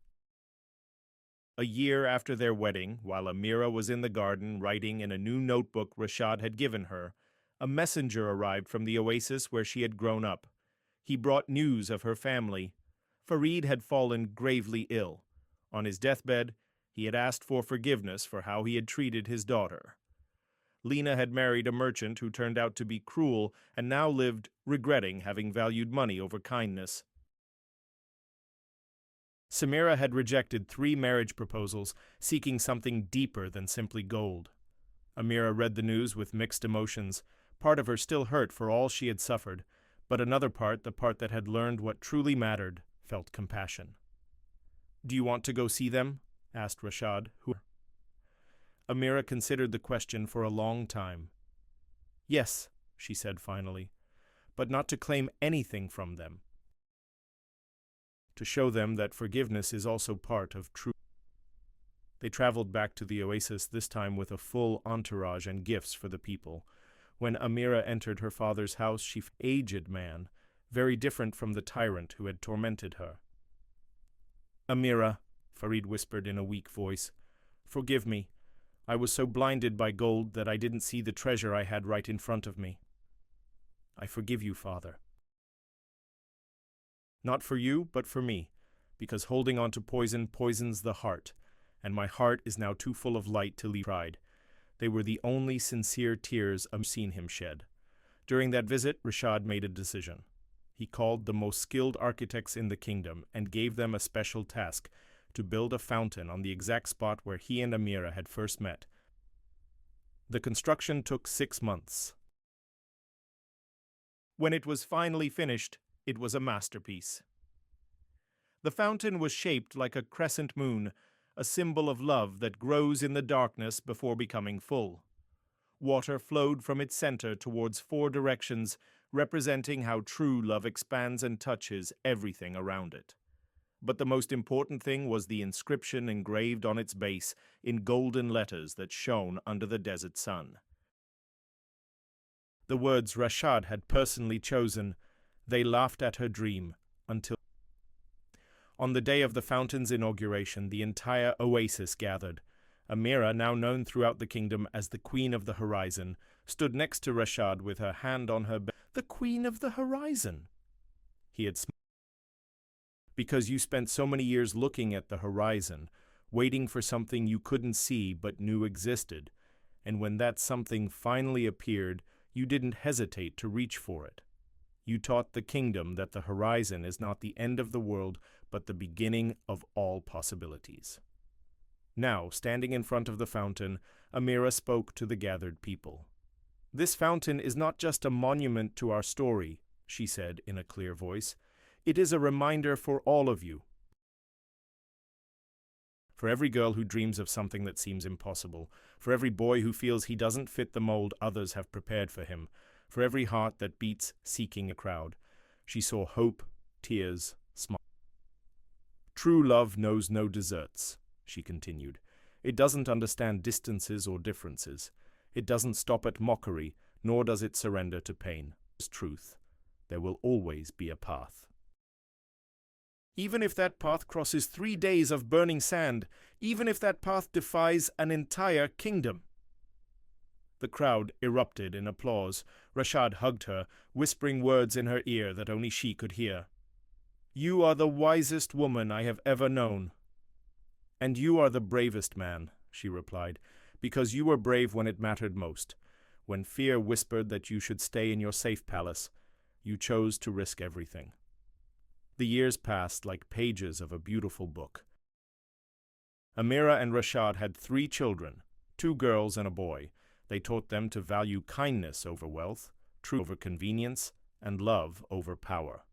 A year after their wedding, while Amira was in the garden writing in a new notebook Rashad had given her, a messenger arrived from the oasis where she had grown up. He brought news of her family. Farid had fallen gravely ill. On his deathbed, he had asked for forgiveness for how he had treated his daughter. Lena had married a merchant who turned out to be cruel and now lived regretting having valued money over kindness. Samira had rejected 3 marriage proposals, seeking something deeper than simply gold. Amira read the news with mixed emotions. Part of her still hurt for all she had suffered, but another part, the part that had learned what truly mattered, felt compassion. "Do you want to go see them?" asked Rashad. Amira considered the question for a long time. "Yes," she said finally, "but not to claim anything from them. To show them that forgiveness is also part of truth." They traveled back to the oasis, this time with a full entourage and gifts for the people. When Amira entered her father's house, she found an aged man, very different from the tyrant who had tormented her. "Amira," Farid whispered in a weak voice, "forgive me. I was so blinded by gold that I didn't see the treasure I had right in front of me." "I forgive you, father." "Not for you, but for me, because holding on to poison poisons the heart, and my heart is now too full of light to leave pride." They were the only sincere tears I've seen him shed. During that visit, Rashad made a decision. He called the most skilled architects in the kingdom and gave them a special task: to build a fountain on the exact spot where he and Amira had first met. The construction took 6 months. When it was finally finished, it was a masterpiece. The fountain was shaped like a crescent moon, a symbol of love that grows in the darkness before becoming full. Water flowed from its center towards 4 directions, representing how true love expands and touches everything around it. But the most important thing was the inscription engraved on its base in golden letters that shone under the desert sun. The words Rashad had personally chosen. They laughed at her dream until. On the day of the fountain's inauguration, the entire oasis gathered. Amira, now known throughout the kingdom as the Queen of the Horizon, stood next to Rashad with her hand on her belly. "The Queen of the Horizon," he had smiled. "Because you spent so many years looking at the horizon, waiting for something you couldn't see but knew existed, and when that something finally appeared, you didn't hesitate to reach for it. You taught the kingdom that the horizon is not the end of the world, but the beginning of all possibilities." Now, standing in front of the fountain, Amira spoke to the gathered people. "This fountain is not just a monument to our story," she said in a clear voice. "It is a reminder for all of you. For every girl who dreams of something that seems impossible, for every boy who feels he doesn't fit the mold others have prepared for him, for every heart that beats seeking a crowd." She saw hope, tears, smiles. "True love knows no deserts," she continued. "It doesn't understand distances or differences. It doesn't stop at mockery, nor does it surrender to pain. It's truth. There will always be a path. Even if that path crosses 3 days of burning sand, even if that path defies an entire kingdom." The crowd erupted in applause. Rashad hugged her, whispering words in her ear that only she could hear. "You are the wisest woman I have ever known." "And you are the bravest man," she replied, "because you were brave when it mattered most. When fear whispered that you should stay in your safe palace, you chose to risk everything." The years passed like pages of a beautiful book. Amira and Rashad had 3 children, 2 girls and a boy. They taught them to value kindness over wealth, truth over convenience, and love over power.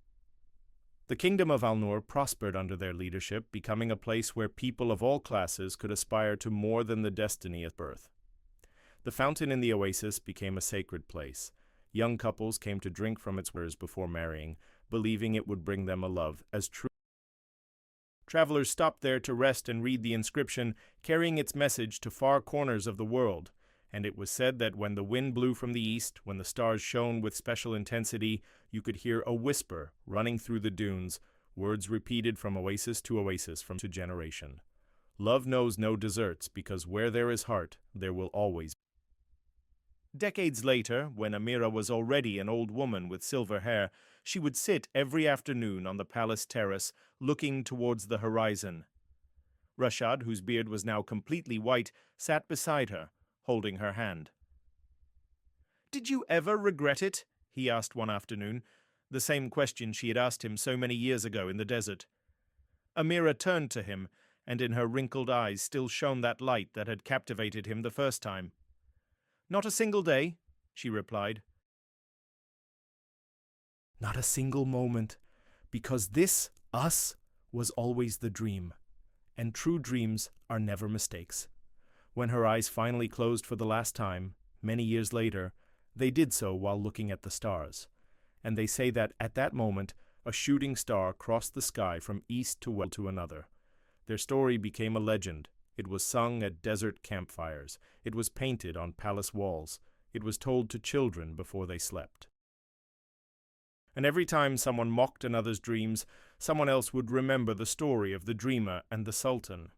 The kingdom of Al-Nur prospered under their leadership, becoming a place where people of all classes could aspire to more than the destiny of birth. The fountain in the oasis became a sacred place. Young couples came to drink from its waters before marrying, believing it would bring them a love as true. Travelers stopped there to rest and read the inscription, carrying its message to far corners of the world. And it was said that when the wind blew from the east, when the stars shone with special intensity, you could hear a whisper running through the dunes, words repeated from oasis, from to generation. Love knows no deserts, because where there is heart, there will always be. Decades later, when Amira was already an old woman with silver hair, she would sit every afternoon on the palace terrace, looking towards the horizon. Rashad, whose beard was now completely white, sat beside her, holding her hand. "Did you ever regret it?" he asked one afternoon, the same question she had asked him so many years ago in the desert. Amira turned to him, and in her wrinkled eyes still shone that light that had captivated him the first time. "Not a single day," she replied. "Not a single moment, because this, us, was always the dream, and true dreams are never mistakes." When her eyes finally closed for the last time, many years later, they did so while looking at the stars. And they say that at that moment, a shooting star crossed the sky from east to west to another. Their story became a legend. It was sung at desert campfires. It was painted on palace walls. It was told to children before they slept. And every time someone mocked another's dreams, someone else would remember the story of the dreamer and the Sultan.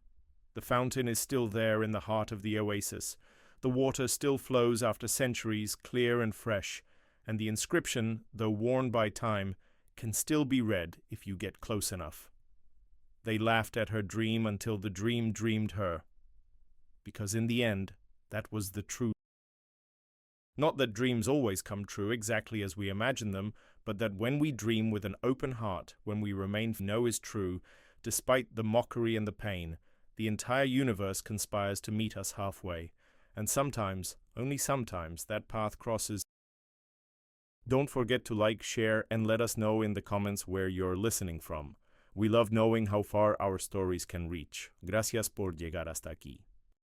The fountain is still there in the heart of the oasis. The water still flows after centuries, clear and fresh, and the inscription, though worn by time, can still be read if you get close enough. They laughed at her dream until the dream dreamed her, because in the end, that was the truth. Not that dreams always come true exactly as we imagine them, but that when we dream with an open heart, when we remain know is true, despite the mockery and the pain, the entire universe conspires to meet us halfway, and sometimes, only sometimes, that path crosses. Don't forget to like, share, and let us know in the comments where you're listening from. We love knowing how far our stories can reach. Gracias por llegar hasta aquí.